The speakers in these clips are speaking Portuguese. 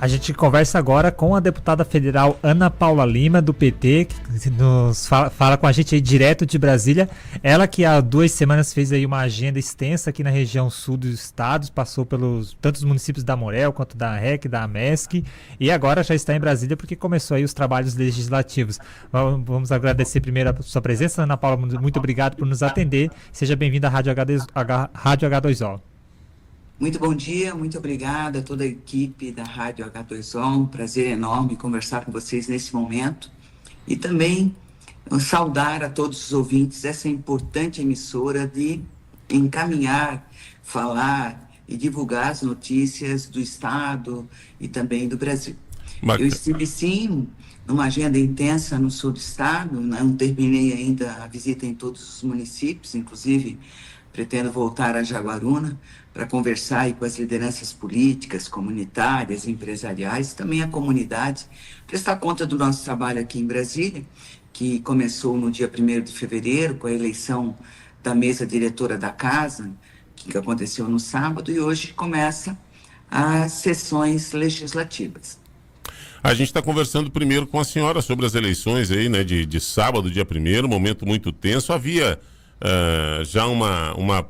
A gente conversa agora com a deputada federal Ana Paula Lima, do PT, que nos fala com a gente aí direto de Brasília. Ela que há 2 semanas fez aí uma agenda extensa aqui na região sul dos estados, passou pelos tantos municípios da Morel quanto da REC, da AMESC, e agora já está em Brasília porque começou aí os trabalhos legislativos. Vamos agradecer primeiro a sua presença, Ana Paula, muito obrigado por nos atender. Seja bem-vinda à Rádio H2O. Muito bom dia, muito obrigada a toda a equipe da Rádio H2O, um prazer enorme conversar com vocês nesse momento e também saudar a todos os ouvintes dessa importante emissora de encaminhar, falar e divulgar as notícias do Estado e também do Brasil. Eu estive sim numa agenda intensa no sul do Estado, não terminei ainda a visita em todos os municípios, inclusive pretendo voltar a Jaguaruna para conversar aí com as lideranças políticas, comunitárias, empresariais, também a comunidade, prestar conta do nosso trabalho aqui em Brasília, que começou no dia 1º de fevereiro, com a eleição da mesa diretora da casa, que aconteceu no sábado, e hoje começa as sessões legislativas. A gente está conversando primeiro com a senhora sobre as eleições aí, né, de sábado, dia 1º, momento muito tenso. Havia já uma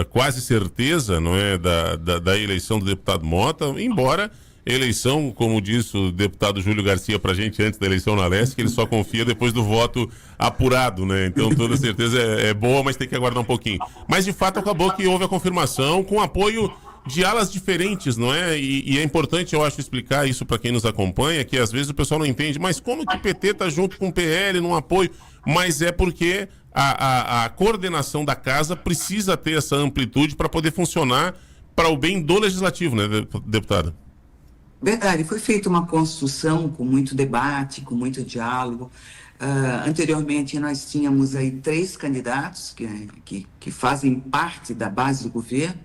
quase certeza, não é, da eleição do deputado Mota, embora eleição, como disse o deputado Júlio Garcia pra gente antes da eleição na Leste, que ele só confia depois do voto apurado, né? Então toda certeza é boa, mas tem que aguardar um pouquinho. Mas de fato acabou que houve a confirmação com apoio de alas diferentes, não é? E é importante, eu acho, explicar isso para quem nos acompanha, que às vezes o pessoal não entende, mas como que o PT tá junto com o PL num apoio? Mas é porque a coordenação da casa precisa ter essa amplitude para poder funcionar para o bem do legislativo, né, deputada? Verdade, foi feita uma construção com muito debate, com muito diálogo. Anteriormente nós tínhamos aí 3 candidatos que fazem parte da base do governo.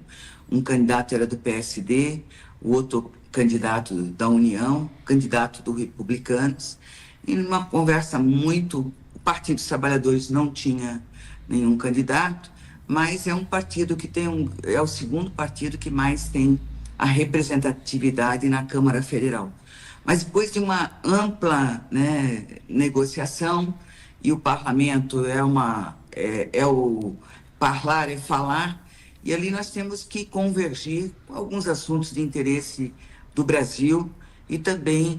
Um candidato era do PSD, o outro candidato da União, candidato do Republicanos. E numa conversa muito... O Partido dos Trabalhadores não tinha nenhum candidato, mas é um partido que é o segundo partido que mais tem a representatividade na Câmara Federal. Mas depois de uma ampla, né, negociação, e o parlamento o parlar é falar, e ali nós temos que convergir com alguns assuntos de interesse do Brasil e também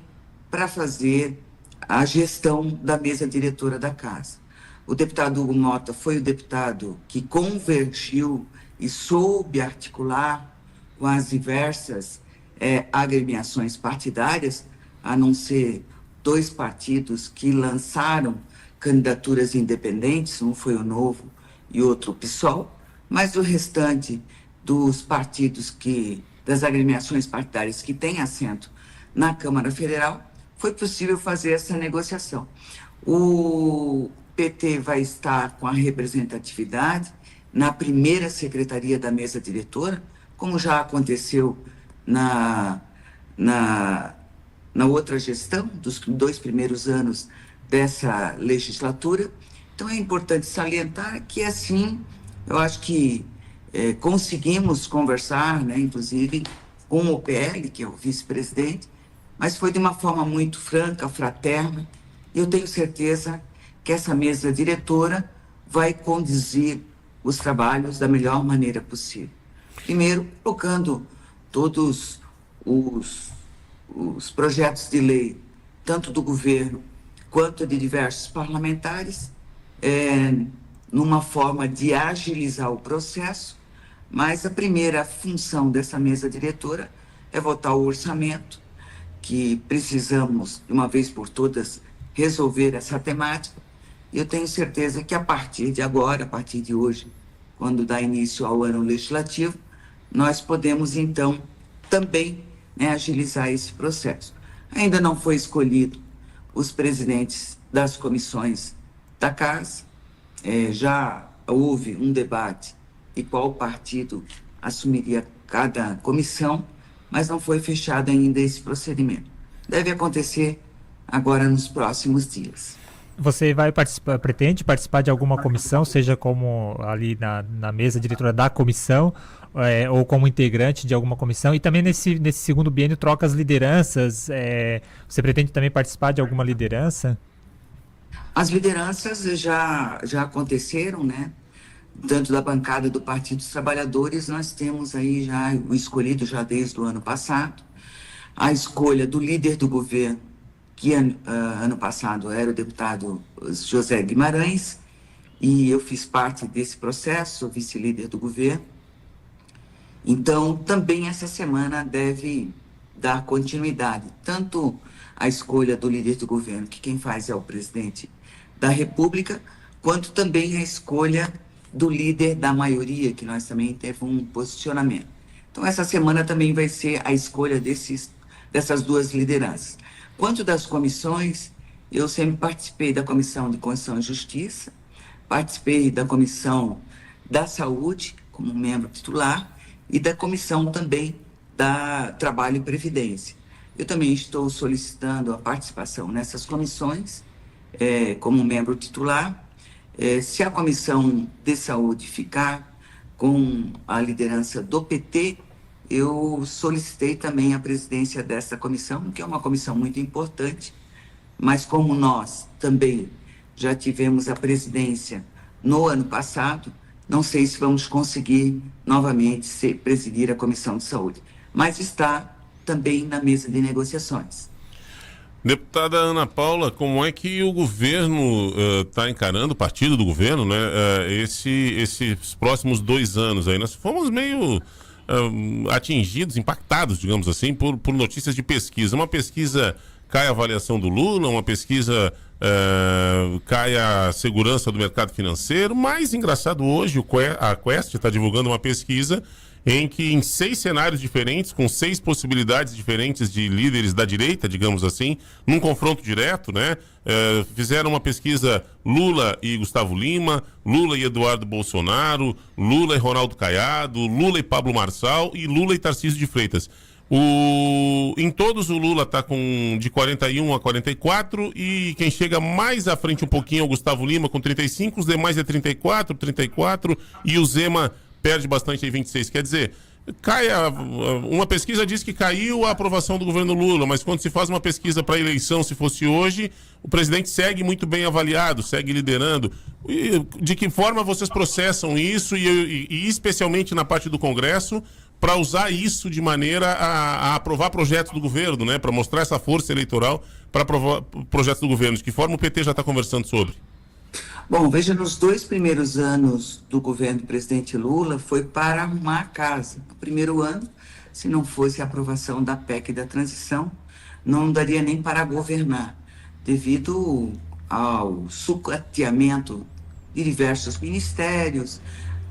para fazer a gestão da mesa diretora da casa. O deputado Hugo Mota foi o deputado que convergiu e soube articular com as diversas agremiações partidárias, a não ser 2 partidos que lançaram candidaturas independentes, um foi o Novo e outro o PSOL, mas o restante dos partidos das agremiações partidárias que têm assento na Câmara Federal, foi possível fazer essa negociação. O PT vai estar com a representatividade na primeira secretaria da mesa diretora, como já aconteceu na outra gestão, dos 2 primeiros anos dessa legislatura. Então é importante salientar que, assim, eu acho que conseguimos conversar, né, inclusive com o PL, que é o vice-presidente, mas foi de uma forma muito franca, fraterna, e eu tenho certeza que essa mesa diretora vai conduzir os trabalhos da melhor maneira possível. Primeiro, colocando todos os projetos de lei, tanto do governo quanto de diversos parlamentares, numa forma de agilizar o processo, mas a primeira função dessa mesa diretora é votar o orçamento, que precisamos, de uma vez por todas, resolver essa temática. E eu tenho certeza que a partir de agora, a partir de hoje, quando dá início ao ano legislativo, nós podemos, então, também, né, agilizar esse processo. Ainda não foi escolhido os presidentes das comissões da Casa, já houve um debate de qual partido assumiria cada comissão, mas não foi fechado ainda esse procedimento. Deve acontecer agora nos próximos dias. Você vai participar, pretende participar de alguma comissão, seja como ali na mesa diretora da comissão, ou como integrante de alguma comissão? E também nesse segundo biênio troca as lideranças. Você pretende também participar de alguma liderança? As lideranças já aconteceram, né? Tanto da bancada do Partido dos Trabalhadores, nós temos aí já o escolhido já desde o ano passado, a escolha do líder do governo, que ano passado era o deputado José Guimarães, e eu fiz parte desse processo, sou vice-líder do governo. Então, também essa semana deve dar continuidade, tanto a escolha do líder do governo, que quem faz é o presidente da República, quanto também a escolha do líder da maioria, que nós também temos um posicionamento. Então, essa semana também vai ser a escolha dessas duas lideranças. Quanto das comissões, eu sempre participei da Comissão de Constituição e Justiça, participei da Comissão da Saúde, como membro titular, e da Comissão também da Trabalho e Previdência. Eu também estou solicitando a participação nessas comissões, como membro titular. Se a Comissão de Saúde ficar com a liderança do PT, eu solicitei também a presidência dessa comissão, que é uma comissão muito importante, mas como nós também já tivemos a presidência no ano passado, não sei se vamos conseguir novamente presidir a Comissão de Saúde, mas está também na mesa de negociações. Deputada Ana Paula, como é que o governo está encarando, o partido do governo, né, esses próximos 2 anos aí? Nós fomos meio atingidos, impactados, digamos assim, por notícias de pesquisa. Uma pesquisa cai a avaliação do Lula, uma pesquisa cai a segurança do mercado financeiro. Mais engraçado, hoje a Quest está divulgando uma pesquisa em que em 6 cenários diferentes, com 6 possibilidades diferentes de líderes da direita, digamos assim, num confronto direto, né? Fizeram uma pesquisa Lula e Gustavo Lima, Lula e Eduardo Bolsonaro, Lula e Ronaldo Caiado, Lula e Pablo Marçal e Lula e Tarcísio de Freitas. Em todos o Lula está de 41 a 44 e quem chega mais à frente um pouquinho é o Gustavo Lima com 35, os demais é 34 e o Zema perde bastante aí 26. Quer dizer, uma pesquisa diz que caiu a aprovação do governo Lula, mas quando se faz uma pesquisa para a eleição, se fosse hoje, o presidente segue muito bem avaliado, segue liderando. De que forma vocês processam isso e especialmente na parte do Congresso, para usar isso de maneira a aprovar projetos do governo, né? Para mostrar essa força eleitoral para aprovar projetos do governo? De que forma o PT já está conversando sobre? Bom, veja, nos 2 primeiros anos do governo do presidente Lula foi para arrumar a casa. No primeiro ano, se não fosse a aprovação da PEC da transição, não daria nem para governar, devido ao sucateamento de diversos ministérios,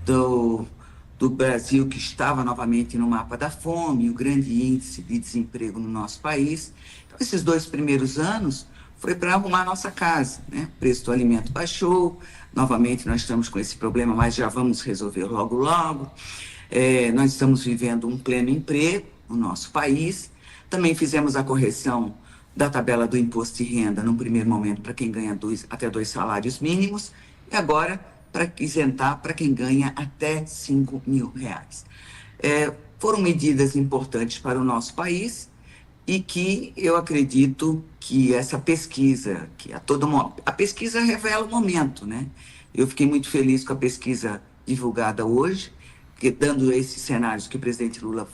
do Brasil, que estava novamente no mapa da fome, o grande índice de desemprego no nosso país. Então, esses 2 primeiros anos foi para arrumar a nossa casa, né? O preço do alimento baixou, novamente nós estamos com esse problema, mas já vamos resolver logo, logo. Nós estamos vivendo um pleno emprego no nosso país. Também fizemos a correção da tabela do imposto de renda, num primeiro momento, para quem ganha até 2 salários mínimos, e agora para isentar para quem ganha até R$5.000. Foram medidas importantes para o nosso país, e que eu acredito que essa pesquisa, a pesquisa revela o momento, né? Eu fiquei muito feliz com a pesquisa divulgada hoje, que dando esses cenários que o presidente Lula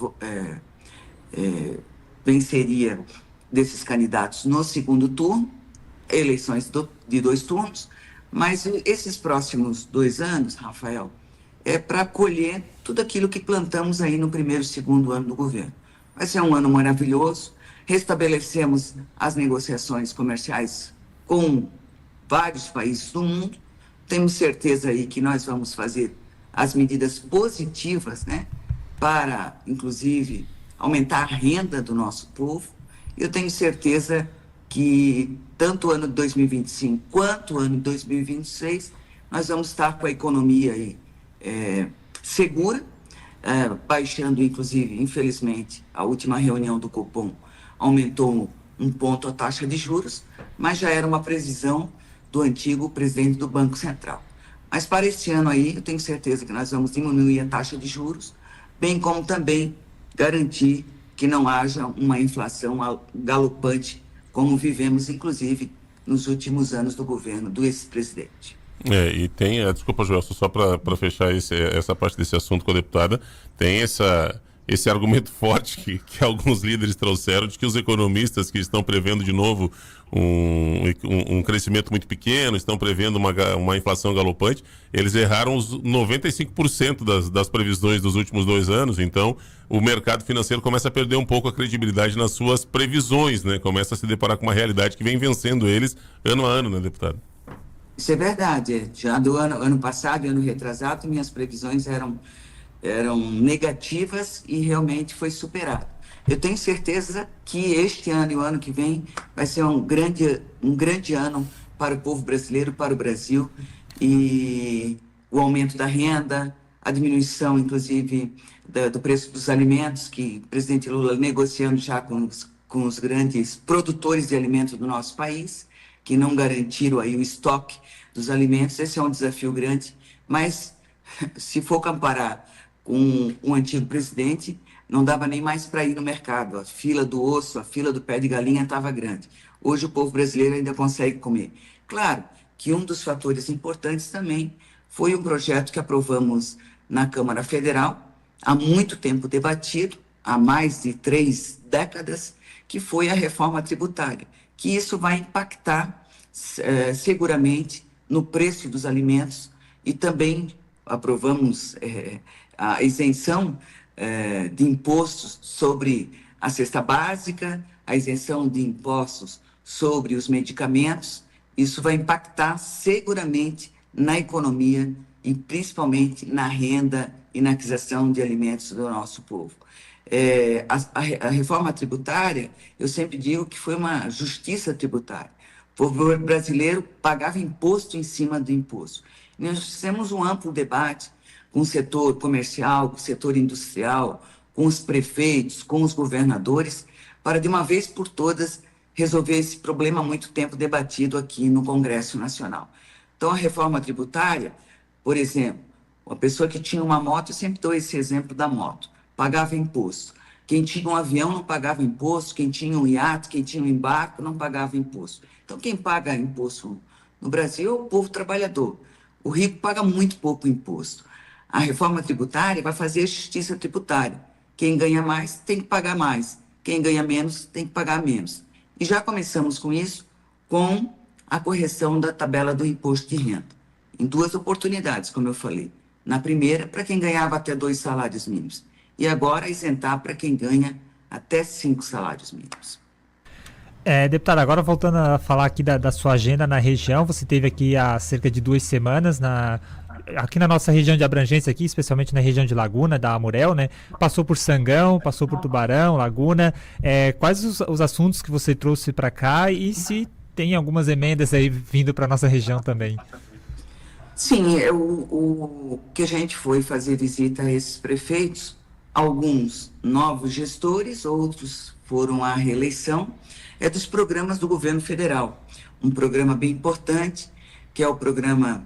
venceria desses candidatos no segundo turno, eleições de 2 turnos, mas esses próximos 2 anos, Rafael, é para colher tudo aquilo que plantamos aí no primeiro e segundo ano do governo. Vai ser um ano maravilhoso. Restabelecemos as negociações comerciais com vários países do mundo. Temos certeza aí que nós vamos fazer as medidas positivas, né, para, inclusive, aumentar a renda do nosso povo. Eu tenho certeza que tanto o ano de 2025 quanto o ano de 2026, nós vamos estar com a economia aí, segura, baixando, inclusive, infelizmente, a última reunião do Copom aumentou 1 ponto a taxa de juros, mas já era uma previsão do antigo presidente do Banco Central. Mas para este ano aí, eu tenho certeza que nós vamos diminuir a taxa de juros, bem como também garantir que não haja uma inflação galopante, como vivemos, inclusive, nos últimos anos do governo do ex-presidente. E tem, desculpa, Joelson, só para fechar essa parte desse assunto com a deputada, tem esse argumento forte que alguns líderes trouxeram de que os economistas que estão prevendo de novo um crescimento muito pequeno, estão prevendo uma inflação galopante, eles erraram os 95% das previsões dos últimos 2 anos, então o mercado financeiro começa a perder um pouco a credibilidade nas suas previsões, né? Começa a se deparar com uma realidade que vem vencendo eles ano a ano, né, deputado? Isso é verdade. Já do ano passado e ano retrasado, minhas previsões eram negativas e realmente foi superado. Eu tenho certeza que este ano e o ano que vem vai ser um grande ano para o povo brasileiro, para o Brasil, e o aumento da renda, a diminuição, inclusive, do preço dos alimentos, que o presidente Lula negociando já com os grandes produtores de alimentos do nosso país, que não garantiram aí o estoque dos alimentos. Esse é um desafio grande, mas se for comparar com o antigo presidente, não dava nem mais para ir no mercado. A fila do osso, a fila do pé de galinha estava grande. Hoje o povo brasileiro ainda consegue comer. Claro que um dos fatores importantes também foi um projeto que aprovamos na Câmara Federal, há muito tempo debatido, há mais de 3 décadas, que foi a reforma tributária, que isso vai impactar seguramente no preço dos alimentos, e também aprovamos a isenção de impostos sobre a cesta básica, a isenção de impostos sobre os medicamentos. Isso vai impactar seguramente na economia e principalmente na renda e na aquisição de alimentos do nosso povo. A reforma tributária, eu sempre digo que foi uma justiça tributária. O povo brasileiro pagava imposto em cima do imposto. Nós fizemos um amplo debate com o setor comercial, com o setor industrial, com os prefeitos, com os governadores, para de uma vez por todas resolver esse problema há muito tempo debatido aqui no Congresso Nacional. Então, a reforma tributária, por exemplo, uma pessoa que tinha uma moto, eu sempre dou esse exemplo da moto, pagava imposto. Quem tinha um avião não pagava imposto, quem tinha um iate, quem tinha um barco não pagava imposto. Então, quem paga imposto no Brasil é o povo trabalhador. O rico paga muito pouco imposto. A reforma tributária vai fazer a justiça tributária. Quem ganha mais tem que pagar mais. Quem ganha menos tem que pagar menos. E já começamos com isso, com a correção da tabela do imposto de renda. Em 2 oportunidades, como eu falei. Na primeira, para quem ganhava até 2 salários mínimos. E agora isentar para quem ganha até 5 salários mínimos. Deputado, agora voltando a falar aqui da sua agenda na região, você teve aqui há cerca de 2 semanas aqui na nossa região de abrangência, aqui, especialmente na região de Laguna, da Amurel, né? Passou por Sangão, passou por Tubarão, Laguna. Quais os assuntos que você trouxe para cá e se tem algumas emendas aí vindo para a nossa região também? Sim, o que a gente foi fazer visita a esses prefeitos, alguns novos gestores, outros foram à reeleição, dos programas do governo federal. Um programa bem importante, que é o programa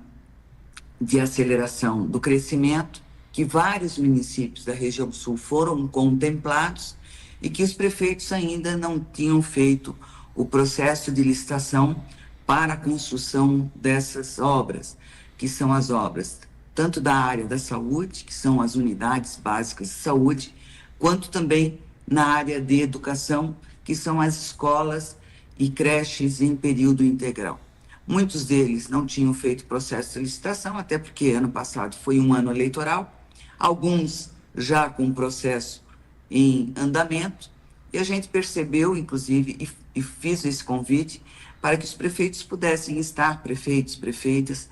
de aceleração do crescimento, que vários municípios da região sul foram contemplados e que os prefeitos ainda não tinham feito o processo de licitação para a construção dessas obras, que são as obras tanto da área da saúde, que são as unidades básicas de saúde, quanto também na área de educação, que são as escolas e creches em período integral. Muitos deles não tinham feito processo de licitação, até porque ano passado foi um ano eleitoral, alguns já com processo em andamento, e a gente percebeu, inclusive, e fiz esse convite para que os prefeitos pudessem estar, prefeitos, prefeitas,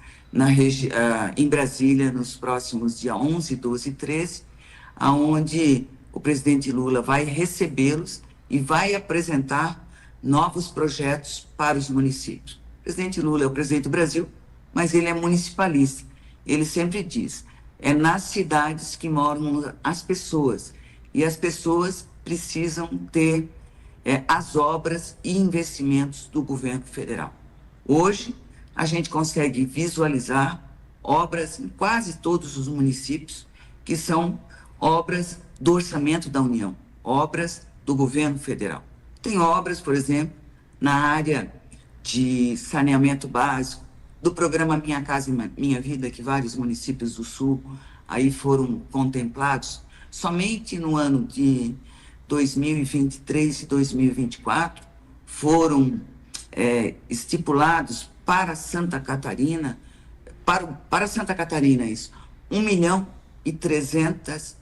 em Brasília, nos próximos dias 11, 12 e 13, onde o presidente Lula vai recebê-los e vai apresentar novos projetos para os municípios. O presidente Lula é o presidente do Brasil, mas ele é municipalista. Ele sempre diz, é nas cidades que moram as pessoas, e as pessoas precisam ter as obras e investimentos do governo federal. Hoje, a gente consegue visualizar obras em quase todos os municípios, que são obras do orçamento da União, obras do governo federal. Tem obras, por exemplo, na área de saneamento básico, do programa Minha Casa Minha Vida, que vários municípios do Sul aí foram contemplados. Somente no ano de 2023 e 2024 foram estipulados para Santa Catarina, para Santa Catarina isso, 1.300.000,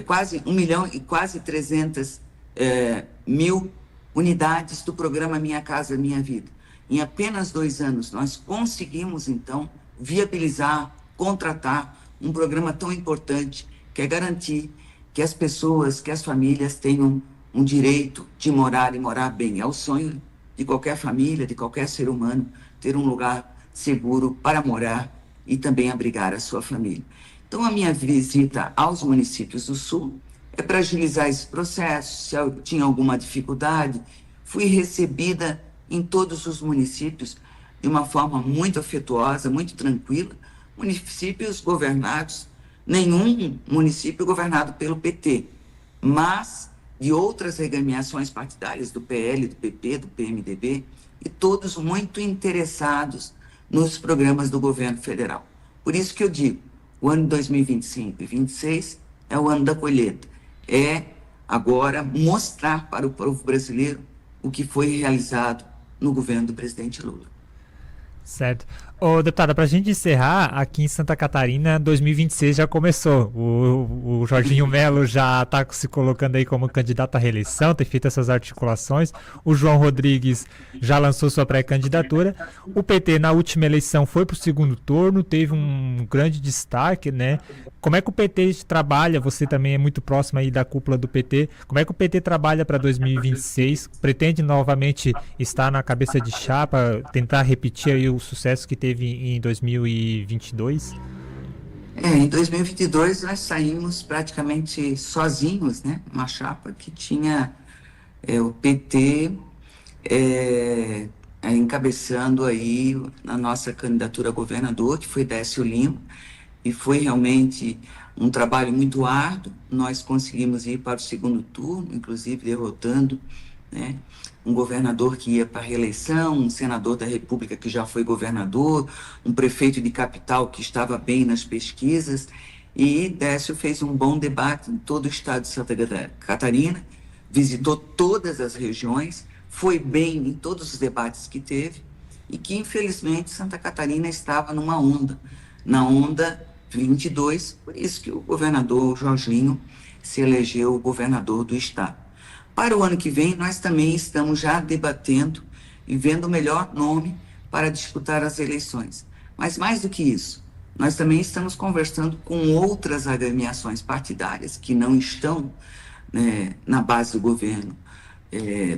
quase 1.300.000 unidades do programa Minha Casa Minha Vida. Em apenas 2 anos, nós conseguimos, então, viabilizar, contratar um programa tão importante, que é garantir que as pessoas, que as famílias tenham um direito de morar e morar bem. É o sonho de qualquer família, de qualquer ser humano, ter um lugar seguro para morar e também abrigar a sua família. Então, a minha visita aos municípios do Sul é para agilizar esse processo. Se eu tinha alguma dificuldade, fui recebida em todos os municípios de uma forma muito afetuosa, muito tranquila. Municípios governados, nenhum município governado pelo PT, mas de outras agremiações partidárias, do PL, do PP, do PMDB, e todos muito interessados nos programas do governo federal. Por isso que eu digo, o ano de 2025 e 2026 é o ano da colheita. É agora mostrar para o povo brasileiro o que foi realizado no governo do presidente Lula. Certo. Ô, deputada, para a gente encerrar, aqui em Santa Catarina, 2026 já começou. O Jorginho Melo já está se colocando aí como candidato à reeleição, tem feito essas articulações. O João Rodrigues já lançou sua pré-candidatura. O PT, na última eleição, foi para o segundo turno, teve um grande destaque, né? Como é que o PT trabalha? Você também é muito próximo aí da cúpula do PT. Como é que o PT trabalha para 2026? Pretende novamente estar na cabeça de chapa, tentar repetir aí o sucesso que teve em 2022? Em 2022 nós saímos praticamente sozinhos, né? Uma chapa que tinha o PT encabeçando aí a nossa candidatura a governador, que foi Décio Lima, e foi realmente um trabalho muito árduo. Nós conseguimos ir para o segundo turno, inclusive derrotando, né, um governador que ia para a reeleição, um senador da República que já foi governador, um prefeito de capital que estava bem nas pesquisas, e Décio fez um bom debate em todo o estado de Santa Catarina, visitou todas as regiões, foi bem em todos os debates que teve, e que infelizmente Santa Catarina estava numa onda, na onda 22, por isso que o governador Jorginho se elegeu governador do estado. Para o ano que vem, nós também estamos já debatendo e vendo o melhor nome para disputar as eleições. Mas mais do que isso, nós também estamos conversando com outras agremiações partidárias que não estão, né, na base do governo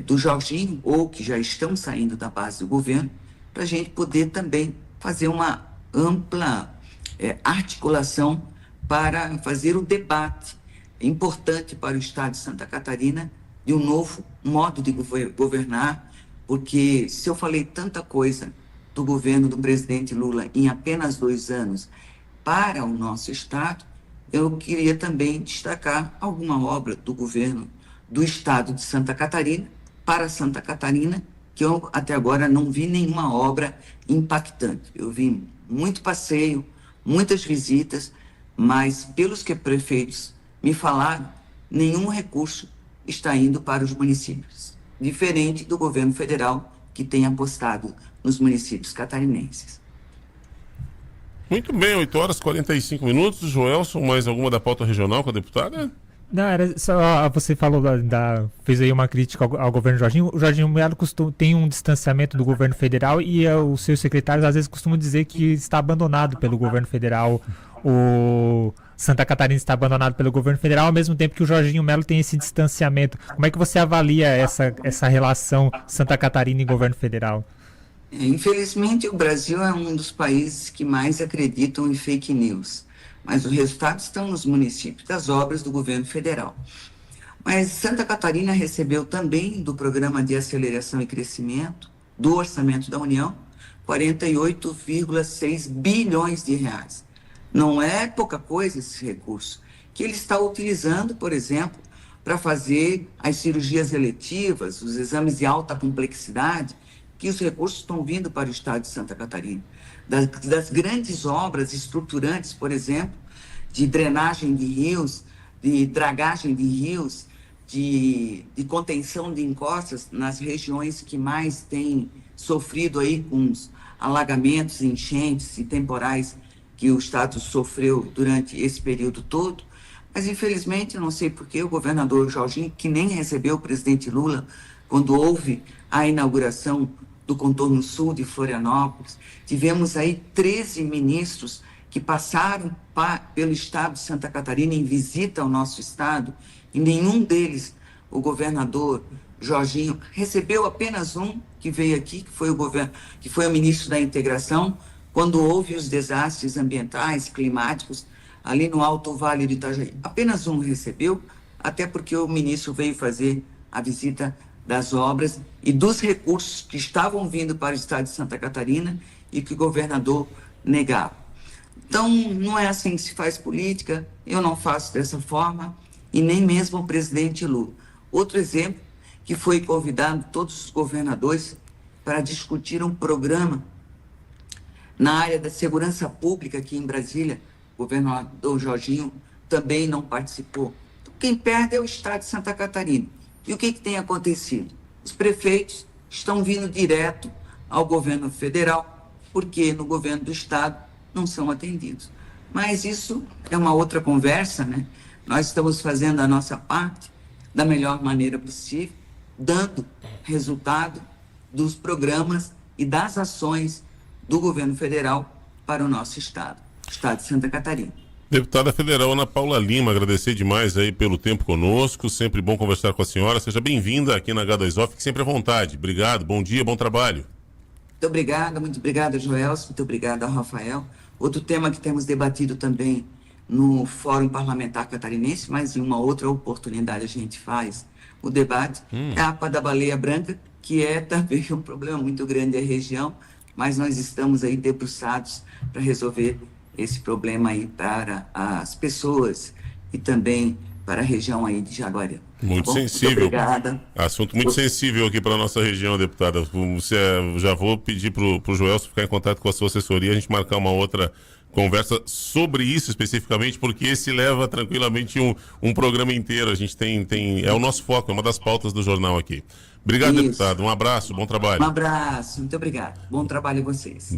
do Jorginho, ou que já estão saindo da base do governo, para a gente poder também fazer uma ampla articulação para fazer o debate importante para o estado de Santa Catarina de um novo modo de governar, porque se eu falei tanta coisa do governo do presidente Lula em apenas 2 anos para o nosso estado, eu queria também destacar alguma obra do governo do estado de Santa Catarina para Santa Catarina, que eu até agora não vi nenhuma obra impactante. Eu vi muito passeio, muitas visitas, mas pelos que prefeitos me falaram, nenhum recurso está indo para os municípios, diferente do governo federal, que tem apostado nos municípios catarinenses. Muito bem, 8h45. Joelson, mais alguma da pauta regional com a deputada? Não, era só, você falou fez aí uma crítica ao governo Jorginho. O Jorginho Melo tem um distanciamento do governo federal e os seus secretários às vezes costumam dizer que está abandonado pelo governo federal. O Santa Catarina está abandonado pelo governo federal, ao mesmo tempo que o Jorginho Melo tem esse distanciamento. Como é que você avalia essa relação Santa Catarina e governo federal? Infelizmente, o Brasil é um dos países que mais acreditam em fake news. Mas os resultados estão nos municípios das obras do governo federal. Mas Santa Catarina recebeu também do Programa de Aceleração e Crescimento, do Orçamento da União, 48,6 bilhões de reais. Não é pouca coisa esse recurso, que ele está utilizando, por exemplo, para fazer as cirurgias eletivas, os exames de alta complexidade, que os recursos estão vindo para o estado de Santa Catarina. Das grandes obras estruturantes, por exemplo, de drenagem de rios, de dragagem de rios, de contenção de encostas nas regiões que mais têm sofrido aí com os alagamentos, enchentes e temporais que o estado sofreu durante esse período todo. Mas, infelizmente, não sei por que o governador Jorginho, que nem recebeu o presidente Lula quando houve a inauguração do contorno sul de Florianópolis, tivemos aí 13 ministros que passaram pelo estado de Santa Catarina em visita ao nosso estado, e nenhum deles, o governador Jorginho, recebeu. Apenas um que veio aqui, que foi o ministro da Integração, quando houve os desastres ambientais, climáticos, ali no Alto Vale do Itajaí. Apenas um recebeu, até porque o ministro veio fazer a visita das obras e dos recursos que estavam vindo para o estado de Santa Catarina e que o governador negava. Então, não é assim que se faz política, eu não faço dessa forma, e nem mesmo o presidente Lula. Outro exemplo, que foi convidado todos os governadores para discutir um programa na área da segurança pública aqui em Brasília. O governador Jorginho também não participou. Então, quem perde é o estado de Santa Catarina. E o que tem acontecido? Os prefeitos estão vindo direto ao governo federal, porque no governo do estado não são atendidos. Mas isso é uma outra conversa, né? Nós estamos fazendo a nossa parte da melhor maneira possível, dando resultado dos programas e das ações do governo federal para o nosso estado de Santa Catarina. Deputada federal Ana Paula Lima, agradecer demais aí pelo tempo conosco, sempre bom conversar com a senhora, seja bem-vinda aqui na H2O, fique sempre à vontade. Obrigado, bom dia, bom trabalho. Muito obrigada, Joelson, muito obrigada ao Rafael. Outro tema que temos debatido também no Fórum Parlamentar Catarinense, mas em uma outra oportunidade a gente faz o debate, é a APA da baleia branca, que é também um problema muito grande da região, mas nós estamos aí debruçados para resolver esse problema aí para as pessoas e também para a região aí de Jaguariúna. Muito sensível. Muito obrigada. Assunto muito sensível aqui para a nossa região, deputada. Já vou pedir para o Joelson ficar em contato com a sua assessoria, a gente marcar uma outra conversa sobre isso especificamente, porque esse leva tranquilamente um programa inteiro. A gente é o nosso foco, é uma das pautas do jornal aqui. Obrigado, deputado. Um abraço, bom trabalho. Um abraço, muito obrigado. Bom trabalho a vocês.